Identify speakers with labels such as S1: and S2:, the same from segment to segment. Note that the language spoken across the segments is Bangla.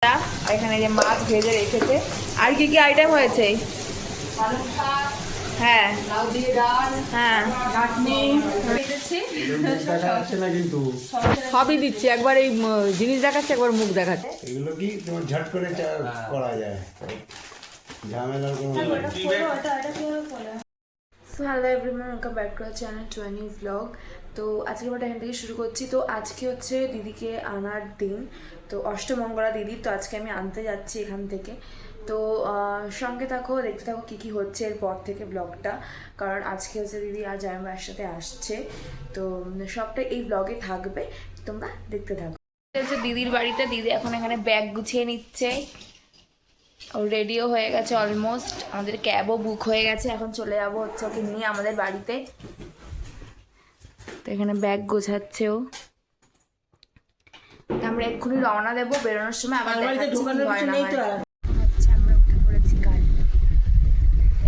S1: এখানে যে মাছ ভেজে রেখেছে। আর কি কি আইটেম হয়েছে? হ্যাঁ, হ্যাঁ, সবই দিচ্ছি। একবার এই জিনিস দেখাচ্ছে, একবার মুখ দেখাচ্ছে।
S2: এগুলো কি তোমার ঝট করে করা যায়, ঝামেলার কোনো
S1: so hello everyone, welcome back to our channel twenty blog. তো আজকে আমরা এখান থেকে শুরু করছি। তো আজকে হচ্ছে দিদিকে আনার দিন, তো অষ্টমঙ্গলা দিদি। তো আজকে আমি আনতে যাচ্ছি এখান থেকে। তো সঙ্গে থাকো, দেখতে থাকো কী কী হচ্ছে এরপর থেকে ব্লগটা, কারণ আজকে হচ্ছে দিদি আর জামাই একসাথে আসছে। তো সবটা এই ব্লগে থাকবে, তোমরা দেখতে থাকো। হচ্ছে দিদির বাড়িতে, দিদি এখন এখানে ব্যাগ গুছিয়ে নিচ্ছে। রেডিও হয়ে গেছে অলমোস্ট, আমাদের ক্যাবও বুক হয়ে গেছে। এখন চলে যাবো হচ্ছে ওকে নিয়ে আমাদের বাড়িতে। তো এখানে ব্যাগ গোছাচ্ছে ও। আমরা এক্ষুনি রওনা দেবো, বেরোনোর সময় আবার আচ্ছা, আমরা উঠে পড়েছি গাড়ি।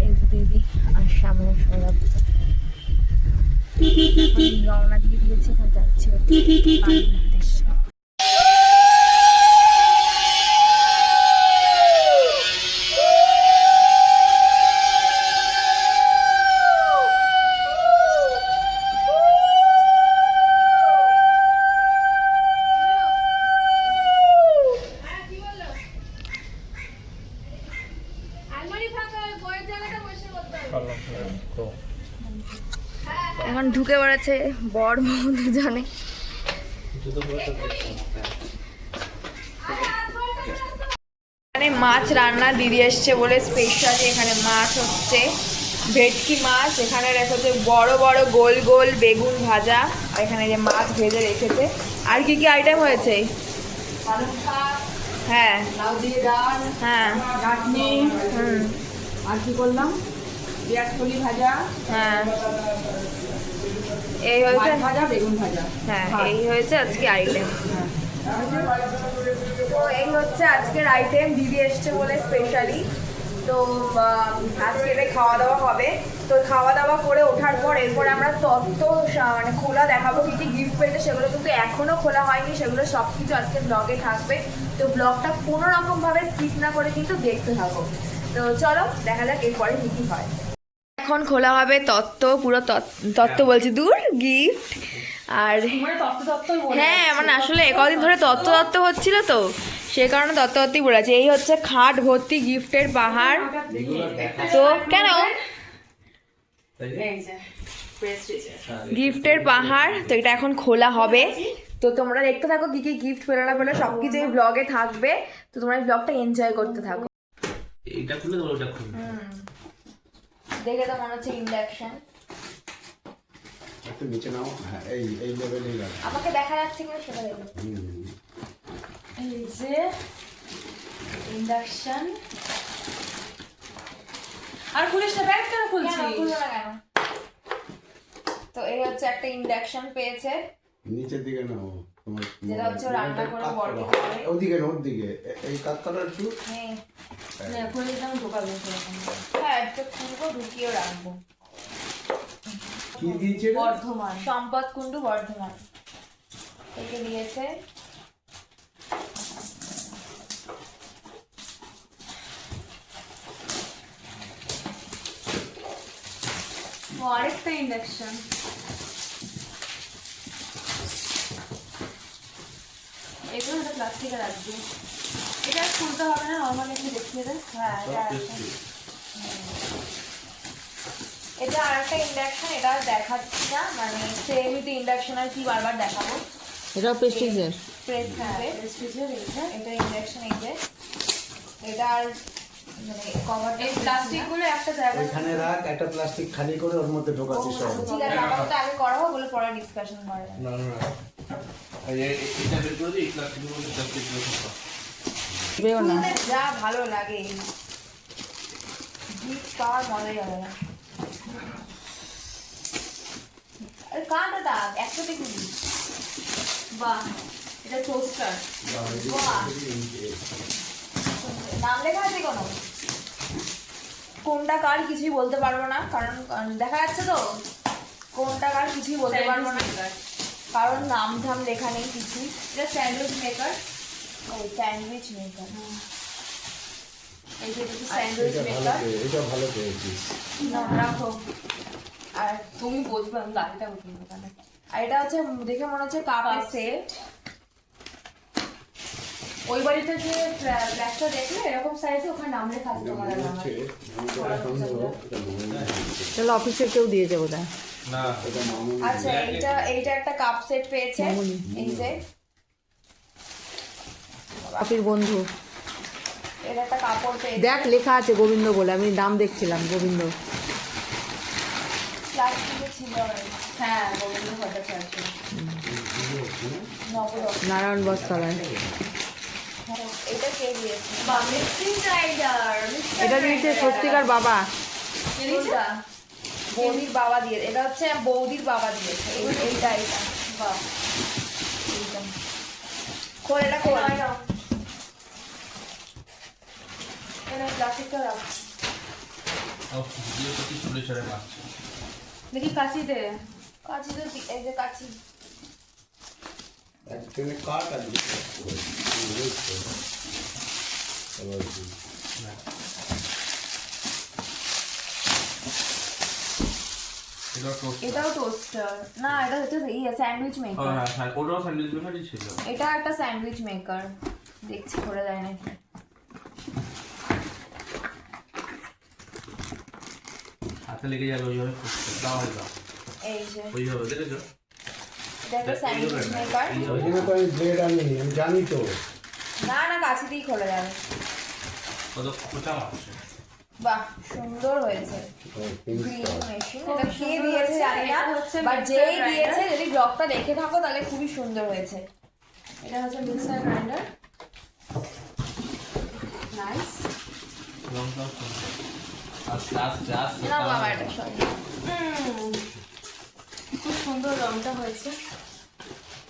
S1: এই তো দিদি আর সামনে সৌরভ রওনা দিয়ে দিয়েছি। এখন যাচ্ছি বাড়ির উদ্দেশ্যে। এখন ঢুকে পড়েছে বর বউ দুজনে। এখানে মাছ রান্না দিদি এসছে বলে স্পেশালি এখানে মাছ হচ্ছে, ভেটকি মাছ। এখানে রেখেছে বড় বড় গোল গোল বেগুন ভাজা। আর এখানে যে মাছ ভেজে রেখেছে। আর কি কি আইটেম হয়েছে? হ্যাঁ,
S3: লাউ দিয়ে ডাল,
S1: হ্যাঁ,
S3: চাটনি, আর কি করলাম, পেঁয়াজ কলি ভাজা,
S1: হ্যাঁ, এই হয়েছে
S3: মাছ ভাজা, বেগুন ভাজা।
S1: হ্যাঁ, এই হয়েছে আজকে আইটেম। তো এই হচ্ছে আজকের আইটেম, দিদি এসছে বলে স্পেশালি। তো আজকে এটা খাওয়া দাওয়া হবে। তো খাওয়া দাওয়া করে ওঠার পর এরপর আমরা তত্ত্ব মানে খোলা দেখাবো, কি কি গিফট পেয়েছে সেগুলো কিন্তু এখনো খোলা হয়নি। সেগুলো সব কিছু আজকে ব্লগে থাকবে। তো ব্লগটা কোনো রকম ভাবে স্কিপ না করে কিন্তু দেখতে থাকো। তো চলো দেখা যাক এরপরে কি কি হয়। এখন খোলা হবে তত্ত্ব, পুরো তত্ত্ব বলছি, দূর গিফট। আর হ্যাঁ, মানে আসলে কদিন ধরে তত্ত্ব হচ্ছিল, তো সে কারণে তত্ত্বই বলেছে। এই হচ্ছে খাট ভর্তি গিফটের পাহাড়। তো কেন গিফটের পাহাড়, তো এটা এখন খোলা হবে। তো তোমরা দেখতে থাকো কি কি গিফট পেলো না পেলো, সবকিছু এই ব্লগে থাকবে। তো তোমরা এই ব্লগটা এনজয় করতে থাকো।
S4: এটা খুলে দেবো, ওটা খুলে
S1: দেখে তো মনে হচ্ছে ইন্ডাকশন।
S2: একটু নিচে নাও। হ্যাঁ, এই লেভেলেই রাখো।
S1: আমাকে দেখা যাচ্ছে কিনা সেটা দেখো। এই যে ইন্ডাকশন।
S3: আর খুলিস না, ব্যাগ কেন খুলছিস?
S1: তো এই হচ্ছে একটা ইন্ডাকশন পেয়েছে,
S2: নিচের দিকে নাও তোমার,
S1: যেটা হচ্ছে রান্না করে বড় করে।
S2: ওদিকে না, ওদিকে এই কাকটা একটু
S1: হ্যাঁ,
S3: খুলে দিলাম, ঢোকাবো।
S1: হ্যাঁ, একটা খুলবো, ঢুকিয়ে রাখবো।
S2: কি দিয়েছে?
S1: বর্ধমান, সম্পদ কুণ্ডু বর্ধমান থেকে দিয়েছে।
S3: আরেকটা ইন্ডাকশন। এগুলো একটা প্লাস্টিকে রাখবি। এটা খুলতে হবে না, নর্মাল একটু দেখিয়ে দেয়।
S1: হ্যাঁ, এটা আর একটা ইন্ডাকশন, এটা দেখাচ্ছি না, মানে সেমই তো ইন্ডাকশন, আর কি বারবার দেখাবো।
S3: এটা প্রেস্টিজের।
S1: প্রেস্টিজের এটা ইন্ডাকশন। এই যে এটা আর মানে কভার, এই প্লাস্টিকগুলো একটা জায়গায়
S2: এখানে রাখ, একটা প্লাস্টিক খালি করে ওর মধ্যে ঢোকাতে সব।
S1: ঠিক আছে, আমাকে আগে করা হোক, ওগুলো পরে ডিসকাশন করা যাবে।
S4: না না, এটা বের করে দিই, প্লাস্টিকের মধ্যে প্লাস্টিক দিয়ে থাকা
S3: বেও না।
S1: যা ভালো লাগে গিফট পাওয়ার মজাই হবে না। আরে কাঁটা দাগ একসাথে খুলি। বাহ, এটা টোস্টার। নাম লেখা আছে কোনো? কোনটা কার কিছুই বলতে পারবো না, কারণ দেখা যাচ্ছে তো কোনটা কার কিছুই বলতে পারবো না, কারণ নাম ধাম লেখা নেই কিছুই। এটা স্যান্ডউইচ মেকার। ও স্যান্ডউইচ মেকার।
S3: এই যে এটা স্যান্ডউইচ
S2: এটা ভালো
S3: মেকার।
S2: এটা ভালো পেয়েছিস।
S3: না রাখো। আর তুমি বলবে আমি লালটা উঠিয়ে দেবো তাহলে।
S1: আর এটা হচ্ছে দেখে মনে হচ্ছে কাপের সেট।
S3: ওই বাড়িতে যে ফ্ল্যাটটা দেখলে এরকম সাইজে ওখানে নাম লেখা আছে তোমার আর আমার।
S5: তাহলে অফিসে কেউ দিয়েছে বোধ হয়।
S4: না
S1: আচ্ছা এইটা একটা কাপ সেট পেয়েছে এই যে
S5: অফিস বন্ধু
S1: এটা একটা কাপড় পেয়েছে
S5: দেখ লেখা আছে গোবিন্দ বলে, আমি দাম দেখছিলাম গোবিন্দ।
S1: প্লাস্টিকে ছিল
S3: হ্যাঁ গোবিন্দ ভট্টাচার্য।
S1: নবরত্ন।
S5: নারায়ণ বস্ত্রালয়।
S1: এটা কে দিয়েছে?
S3: বা মিক্সিং গ্রাইন্ডার।
S5: এটা দিয়েছে স্বস্তিকার বাবা।
S1: কোনটা? বৌদির বাবা দিয়ে, এটা হচ্ছে বৌদির বাবা দিয়েছে এইটা
S3: বাহ
S1: এইটা খোল, এটা খোল।
S3: প্লাস্টিকটা রাখ।
S4: ভিডিও তো কি চলে চলে মারছে।
S3: দেখি কাশি দে।
S1: কাচি তো এই যে কাচি।
S2: একজনে কাট আর
S1: এটাও টোস্টার না, এটা হচ্ছে স্যান্ডউইচ মেকার।
S4: হ্যাঁ ওটাও স্যান্ডউইচ মেকারই ছিল।
S1: এটা একটা স্যান্ডউইচ মেকার, দেখছি করে দেয় নাকি।
S4: হাতে লেগে যাবে ওইভাবে করতে দাও হয় দাও
S1: এই যে
S4: ওইভাবে দেখেছো।
S1: এটা একটা স্যান্ডউইচ মেকার।
S2: ওই জন্য তো আমি ব্লেড আনিনি, আমি জানি তো।
S1: না না, কাছে দিয়ে খোলা যাবে।
S4: কত খোঁচা মারছে।
S1: বাহ সুন্দর হয়েছে। গ্রিন মেশিন, এটা কে দিয়েছে জানি না,
S3: এটা হচ্ছে
S1: বাট
S3: mixer
S1: যেই
S3: grinder।
S1: দিয়েছে যদি ব্লগটা দেখে থাকো তাহলে খুবই সুন্দর হয়েছে।
S3: এটা হচ্ছে মিক্সার গ্রাইন্ডার। নাইস।
S4: লঙ্কাও সুন্দর। আস্তে আস্তে আস্তে
S1: না বাবা এটা সরি।
S3: খুব সুন্দর রংটা হয়েছে।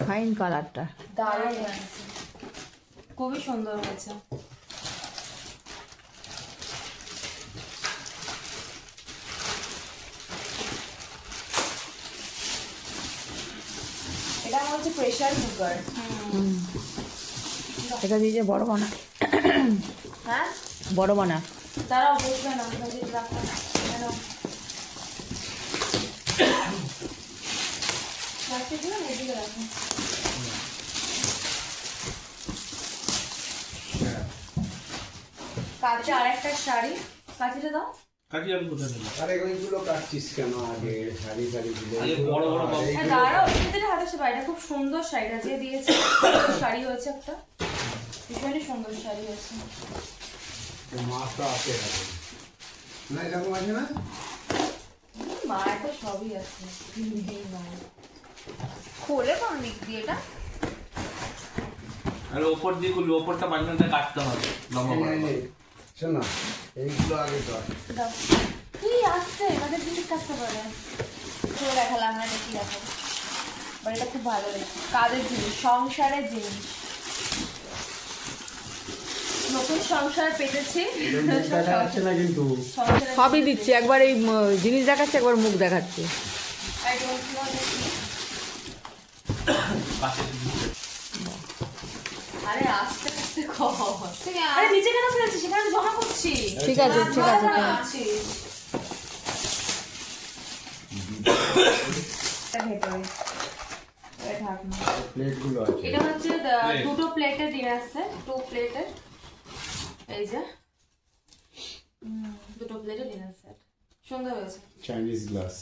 S5: ফাইন কালারটা।
S1: দারুণ
S3: Nice.
S1: হয়েছে।
S3: খুবই সুন্দর হয়েছে।
S1: এটা আমার হচ্ছে প্রেসার কুকার।
S5: এটা দিয়েছে বড় বানা,
S1: হ্যাঁ
S5: বড় বানা।
S3: তারাও বসবে না যদি রাখো কেন প্লাস্টিকগুলো এদিকে রাখো।
S1: কাঁচা
S3: আর একটা শাড়ি কাঁচিটা দাও।
S4: কাটি আমি কোথায় নিলাম।
S2: আরে ওইগুলো কাটছিস কেন আগে? সারি সারি দিলে
S4: আগে বড় বড় বাবু।
S3: হ্যাঁ দাঁড়াও এদের হাতে সে বাইরে খুব সুন্দর শাড়িটা যে দিয়েছে। শাড়ি হয়েছে একটা ভীষণই সুন্দর শাড়ি হয়েছে।
S2: মাছটা আছে এখন। না এরকম আছে না?
S3: মায়ের তো সবই আছে।
S1: খোলে কোন দিক দিয়ে এটা?
S4: আর ওপর দিয়ে খুলবি, ওপরটা মাঝখানটা কাটতে হবে লম্বা করে।
S2: শোনো এইগুলো আগে কাট।
S1: দাও
S3: কি আসছে তাদের জিনিস কাটতে পারে।
S1: খুলে দেখালাম না, দেখি দেখো। বাট এটা খুব ভালো লেগেছে, কাজের জিনিস, সংসারের জিনিস।
S3: নতুন সংসার পেতেছি।
S2: দেখা যাচ্ছে না কিন্তু।
S3: সংসারের
S5: সবই দিচ্ছে, একবার এই জিনিস দেখাচ্ছে, একবার মুখ দেখাচ্ছে।
S3: I don't know দেখি।
S4: পাশে দিচ্ছে।
S3: আরে আস্তে আস্তে কর।
S1: ঠিক
S3: আরে
S1: আছে
S3: নিচে কেন ফেলছিস? সেখানে জমা করছি।
S5: ঠিক আছে ঠিক আছে।
S3: আছিস।
S1: এটা ভেতরে এটা ঢাকনা।
S2: প্লেটগুলো আছে।
S3: এটা হচ্ছে দুটো প্লেটের ডিনার সেট, 2 প্লেটের। এই যে দুটো প্লেটের ডিনার সেট সুন্দর হয়েছে।
S2: Chinese glass.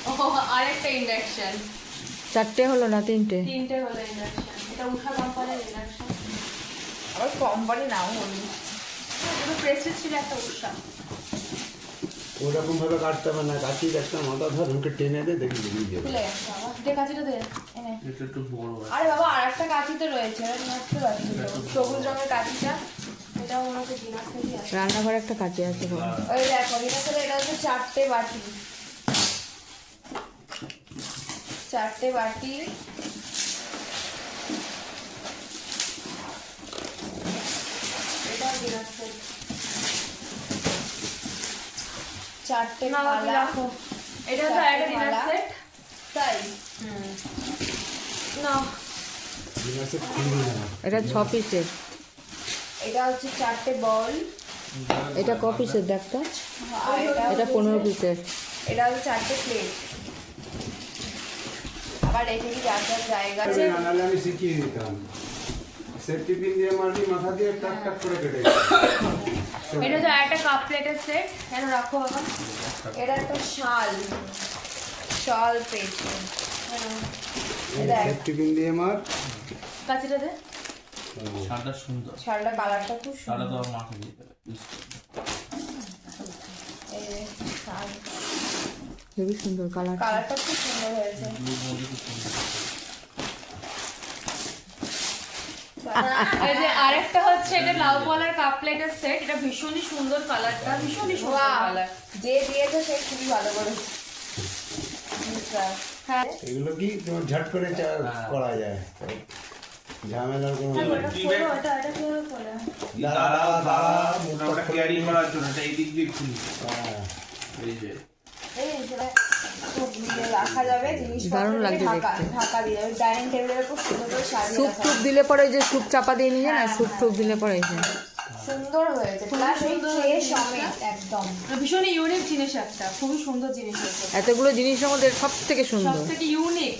S3: ও আরেকটা ইন্ডাকশন।
S5: 4টে হলো না 3টে?
S3: 3টে হলো ইন্ডাকশন। এটা উষা কোম্পানির ইন্ডাকশন।
S1: আবার কোম্পানি নাও হলো।
S3: দুটো প্রেস্টিজ ছিল, একটা উষা।
S2: ওরকম ভাবে কাটতে হবে না, কাটিয়ে একটা মাথা ধর ওকে টেনে দে, দেখি বেরিয়ে যাবে।
S1: খুলে
S3: বাবা দে কাঁচিটা দে।
S1: এনে।
S4: এটা একটু বড় আছে।
S1: আরে বাবা আর একটা কাঁচি তো রয়েছে, এটা নষ্ট পাচ্ছি তো। সবুজ রঙের কাঁচিটা।
S3: এটাও মনে হচ্ছে ডিনার সেটই আছে।
S5: রান্নাঘরে একটা কাছে আছে বড়।
S1: ওই দেখো এটা হচ্ছে 4টে বাটি। 4টে বাটি।
S3: এটাও ডিনার সেট।
S1: 4টে
S3: না বাবা
S1: থালা।
S3: রাখো। এটা তো একটা ডিনার সেট।
S1: তাই
S3: না
S2: ডিনার আছে খুলবি না।
S5: এটা 6 পিসের,
S1: এটা হচ্ছে 4টে বল,
S5: এটা ক পিসের দেখতো,
S1: আর
S5: এটা 15 পিসের।
S1: এটা হচ্ছে 4টে প্লেট। আবার রেখে দিই যার যার জায়গা আছে।
S2: না নাহলে আমি শিখিয়ে দিতাম। সেফটি পিন দিয়ে মারবি, মাথা দিয়ে টাক টাক করে কেটে যাবে।
S3: এটা হচ্ছে একটা কাপ প্লেটের সেট, কেন রাখো বাবা।
S1: এটা একটা শাল পেয়েছি। দেখ।
S2: সেফটি পিন দিয়ে মার।
S3: কাছিটা দে।
S4: শালটা সুন্দর,
S1: শালটা কালারটা খুব
S4: শালটা
S1: সুন্দর।
S4: তো আমার মাকে দিয়ে দেবে।
S1: এই যে শাল।
S5: খুবই সুন্দর কালার।
S1: কালারটা খুব সুন্দর হয়েছে।
S4: ব্লুর মধ্যে খুব সুন্দর।
S3: এই যে আরেকটা হচ্ছে এটা লাউ বলার কাপ প্লেটের সেট, এটা ভীষণই সুন্দর কালারটা, ভীষণই সুন্দর
S1: বাহ,
S3: কালার।
S1: যে দিয়েছে সে খুবই ভালো করেছে।
S3: হ্যাঁ
S2: এগুলো কি তোমার ঝট করে করা যায়, ঝামেলার কোনো
S3: হ্যাঁ, ওটা খোলো, এটা কিভাবে খোলে?
S2: দাঁড়া, দাঁড়া, মুখটা
S4: ওটা
S2: খুলে
S4: ক্যারি
S2: নে।
S4: করার জন্য এটা এই দিক দিয়ে খুলি।
S2: হ্যাঁ।
S4: এই যে
S1: এই সেটা খুব নিয়ে রাখা যাবে জিনিসপত্র,
S5: দারুণ লাগছে
S1: ঢাকা
S5: দেখতে।
S1: ঢাকা দিয়ে যাবে। ডাইনিং টেবিলের উপর সুন্দর করে সাজিয়ে
S5: স্যুপ
S1: রাখা
S5: টুপ দিলে পরে ওই যে স্যুপ চাপা দিয়ে নিয়ে যায় না, স্যুপ টুপ দিলে পরে এই যে।
S1: সুন্দর হয়েছে। প্লাস এই
S3: সুন্দর
S1: ট্রে
S3: হয়েছে।
S1: সমেত একদম।
S3: এটা ভীষণই ইউনিক জিনিস, একটা খুবই সুন্দর জিনিস হয়েছে,
S5: এতগুলো জিনিসের মধ্যে সব থেকে
S3: সব
S5: সুন্দর,
S3: থেকে ইউনিক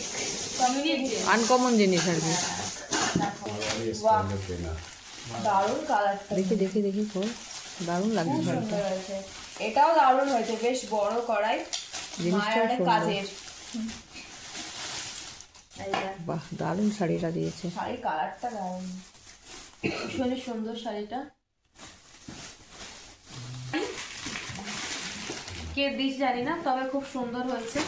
S3: ইউনিক
S5: আনকমন জিনিস আর কি।
S2: বাবারই
S1: বাহ।
S2: স্টাইলে কেনা।
S1: দারুণ কালারটা,
S5: দেখি দেখি দেখি কর, দারুণ লাগছে
S1: খুব
S5: শাড়িটা।
S1: সুন্দর হয়েছে। এটাও দারুণ হয়েছে, বেশ বড় কড়াই,
S5: জিনিসটাও
S1: মায়ের অনেক
S5: সুন্দর।
S1: কাজের। এই দেখ,
S5: বাহ, দারুণ শাড়িটা দিয়েছে।
S1: শাড়ির কালারটা দারুণ।
S3: ভীষণই সুন্দর শাড়িটা। কে দিস জানি না, তবে খুব সুন্দর হয়েছে।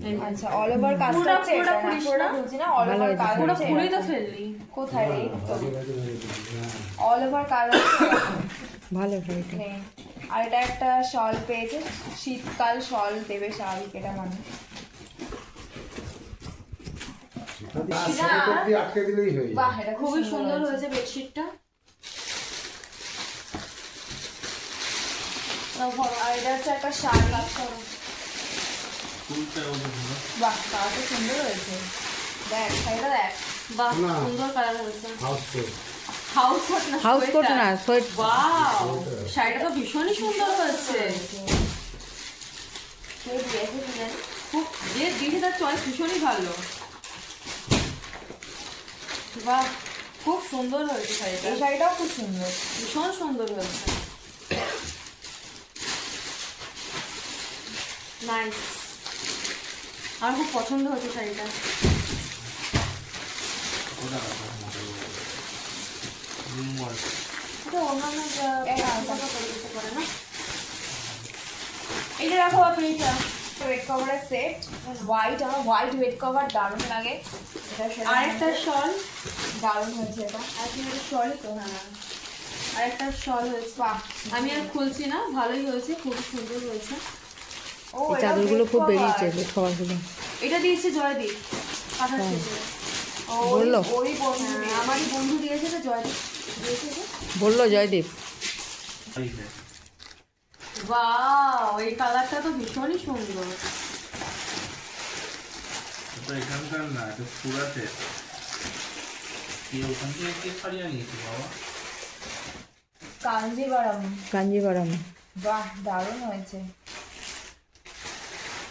S3: এই যে।
S1: আচ্ছা, অল ওভার কাজ
S3: পুরো-
S1: হচ্ছে
S3: পুরো
S1: এটা না,
S3: পুরিস
S1: পুরোটা
S3: না?
S1: খুলছি না, অল
S5: ভালো
S1: ওভার
S5: হয়েছে,
S1: কাজ
S3: পুরো
S1: হচ্ছে
S3: পুরোই তো
S1: এরকম।
S3: ফেললি।
S1: কোথায় রে?
S2: ভালো কাজে হয়েছে। হ্যাঁ।
S1: অল ওভার কাজ হচ্ছে
S5: ভালো শাড়িটা।
S1: নেই। আর এটা একটা শল পেয়েছে, শীতকাল শল দেবে স্বাভাবিক এটা মানুষ।
S2: আর সেটা দিয়ে আটকে দিলেই হয়ে যায়।
S1: বাহ, এটা
S3: খুবই সুন্দর হয়েছে বেডশিটটা।
S1: আর এটা হচ্ছে একটা শাড়ি।
S4: ফুলটা ওটা ভালো।
S1: বাহ, কালারটা সুন্দর হয়েছে। দেখ শাড়িটা দেখ।
S3: বাহ,
S2: না।
S3: সুন্দর কালার হয়েছে।
S2: House coat.
S3: হাউস কোট না,
S5: হাউস কোট
S3: সোয়েটার।
S5: না, সোয়েট।
S3: ওয়াও, শাড়িটা তো ভীষণই সুন্দর হয়েছে।
S1: কে দিয়েছে কি জানি?
S3: খুব যে দিয়েছে তার চয়েস ভীষণই ভালো। বাহ, খুব সুন্দর হয়েছে শাড়িটা,
S1: এই শাড়িটাও খুব সুন্দর।
S3: ভীষণ সুন্দর হয়েছে। নাইস, আমার খুব পছন্দ হয়েছে শাড়িটা।
S4: ওটা রাখো, মাথায় করে। ব্লু মল।
S3: এটা অন্যান্য
S1: এই নাও,
S3: করে দিতে পারে না। এইটা রাখো আপনি, এইটা
S1: বেড কভারের সেট, হোয়াইট, আমার হোয়াইট বেড কভার দারুণ লাগে। এটা সেরকম
S3: আরেকটা শল,
S1: দারুণ হয়েছে এটা।
S3: আজকে একটা শল তো, হ্যাঁ আরেকটা শল হয়েছে। বাহ, আমি আর খুলছি না, ভালোই হয়েছে, খুব সুন্দর হয়েছে।
S1: ও,
S5: এই
S1: এটা
S5: চাদরগুলো
S1: bed
S5: খুব
S1: cover।
S5: বেরিয়েছে, বেড কভারগুলো।
S3: এটা দিয়েছে জয়দীপ পাঠার থেকে।
S1: ও,
S5: বললো?
S1: ওই বন্ধু
S3: হ্যাঁ,
S1: দিয়েছে।
S3: আমারই বন্ধু দিয়েছে তো, জয়দীপ দিয়েছে তো।
S5: বললো জয়দীপ।
S4: এই যে।
S3: ওয়াও, এই কালারটা তো ভীষণই সুন্দর।
S4: এটা এখানকার না, এটা সুরাটের। কি ওখান থেকে কে শাড়ি আনিয়েছে বাবা?
S1: কাঞ্জিভারাম।
S5: কাঞ্জিভারাম।
S1: বাহ, দারুণ হয়েছে।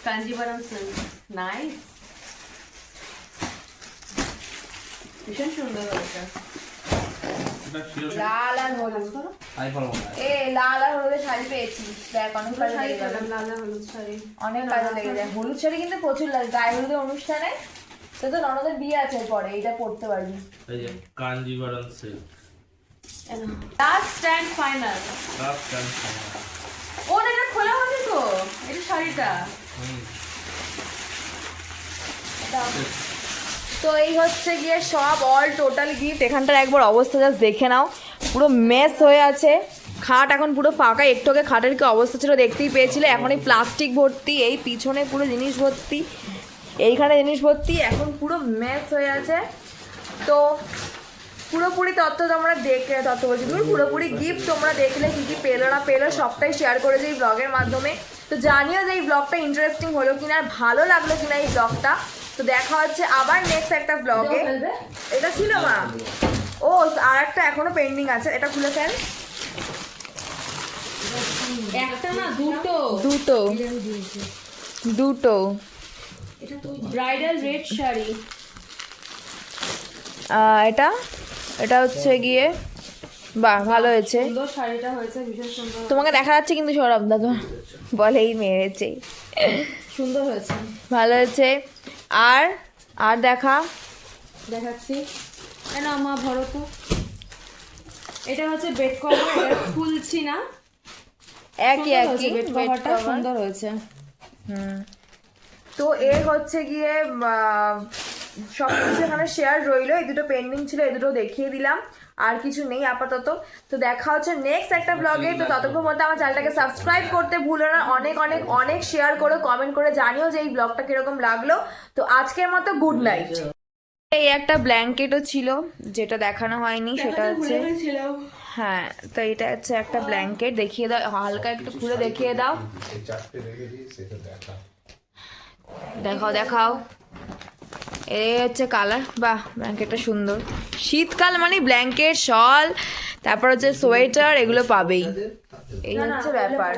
S3: কাঞ্জিভারাম সিল্ক, নাইস, ভীষণ সুন্দর হয়েছে।
S4: এটা ছিল
S1: লাল আর হলুদ।
S4: তাই পারবো না।
S1: এ লাল আর হলুদের শাড়ি পেয়েছি। দেখ, অনেক
S3: দুটো
S1: কাজে
S3: শাড়ি
S1: লেগে যাবে।
S3: পেলাম, লাল আর হলুদ শাড়ি।
S1: অনেক কাজে লেগে যায়। হলুদ শাড়ি কিন্তু প্রচুর লাগে গায়ে হলুদের অনুষ্ঠানে। তো তো ননদের বিয়ে আছে পরে, এটা পরতে পারবি।
S4: এই যে Kanjeevaram silk.
S3: Last and final.
S4: Last time.
S3: ও না, এটা খোলা হয়নি তো, এটা শাড়িটা।
S1: তো এই হচ্ছে গিয়ে সব অল টোটাল গিফট। এখানটার একবার অবস্থা জাস্ট দেখে নাও, পুরো মেস হয়ে আছে। খাট এখন পুরো ফাঁকা, একটু আগে খাটের কি অবস্থা ছিল দেখতেই পেয়েছিলে। এখন এই প্লাস্টিক ভর্তি, এই পিছনে পুরো জিনিস ভর্তি, এইখানে জিনিস ভর্তি, এখন পুরো মেস হয়ে আছে। তো পুরোপুরি তথ্য তোমরা দেখলে, তথ্য বলছি পুরোপুরি গিফট তোমরা দেখলে, কী কী পেলো না পেলো সবটাই শেয়ার করেছি এই ব্লগের মাধ্যমে। তো জানিও যে এই ব্লগটা ইন্টারেস্টিং হলো কিনা, আর ভালো লাগলো কিনা এই ব্লগটা। তো দেখা হচ্ছে আবার নেক্সট একটা ব্লগে। এটা ছিল মা, ও আর একটা এখনো পেন্ডিং আছে, এটা খুলে ফেল।
S3: একটা না দুটো
S5: দুটো
S3: ব্রাইডাল রেড শাড়ি।
S5: এটা এটা হচ্ছে গিয়ে বাহ ভালো হয়েছে।
S3: সুন্দর শাড়িটা হয়েছে, ভীষণ সুন্দর,
S5: তোমাকে দেখা যাচ্ছে কিন্তু সৌরভ দা তো বলেই মেরেছে।
S3: সুন্দর হয়েছে।
S5: ভালো হয়েছে। আর আর
S3: দেখাচ্ছি, কেন মা ভরো তো। এটা হচ্ছে বেড কভার, এটা খুলছি না,
S5: একই একই
S3: বেড কভারটা সুন্দর হয়েছে।
S1: তো এর হচ্ছে গিয়ে সব কিছু এখানে শেয়ার রইলো। এই দুটো পেন্ডিং ছিল, এই দুটো দেখিয়ে দিলাম, আর কিছু নেই আপাতত। তো দেখা হচ্ছে নেক্সট একটা ব্লগে। তো ততক্ষণ মধ্যে আমার চ্যানেলটাকে সাবস্ক্রাইব করতে ভুলো না, অনেক অনেক অনেক শেয়ার করো, কমেন্ট করে জানিও যে এই ব্লগটা কিরকম লাগলো। তো আজকের মতো গুড নাইট।
S5: এই একটা ব্ল্যাঙ্কেটও ছিল যেটা দেখানো হয়নি, সেটা হচ্ছে হ্যাঁ। তো এটা হচ্ছে একটা ব্ল্যাঙ্কেট, দেখিয়ে দাও হালকা একটু খুলে দেখিয়ে দাও। দেখাও এই হচ্ছে কালার, বাহ ব্ল্যাঙ্কেটটা সুন্দর। শীতকাল মানে ব্ল্যাঙ্কেট, শল, তারপর হচ্ছে সোয়েটার, এগুলো পাবেই। এই হচ্ছে ব্যাপার।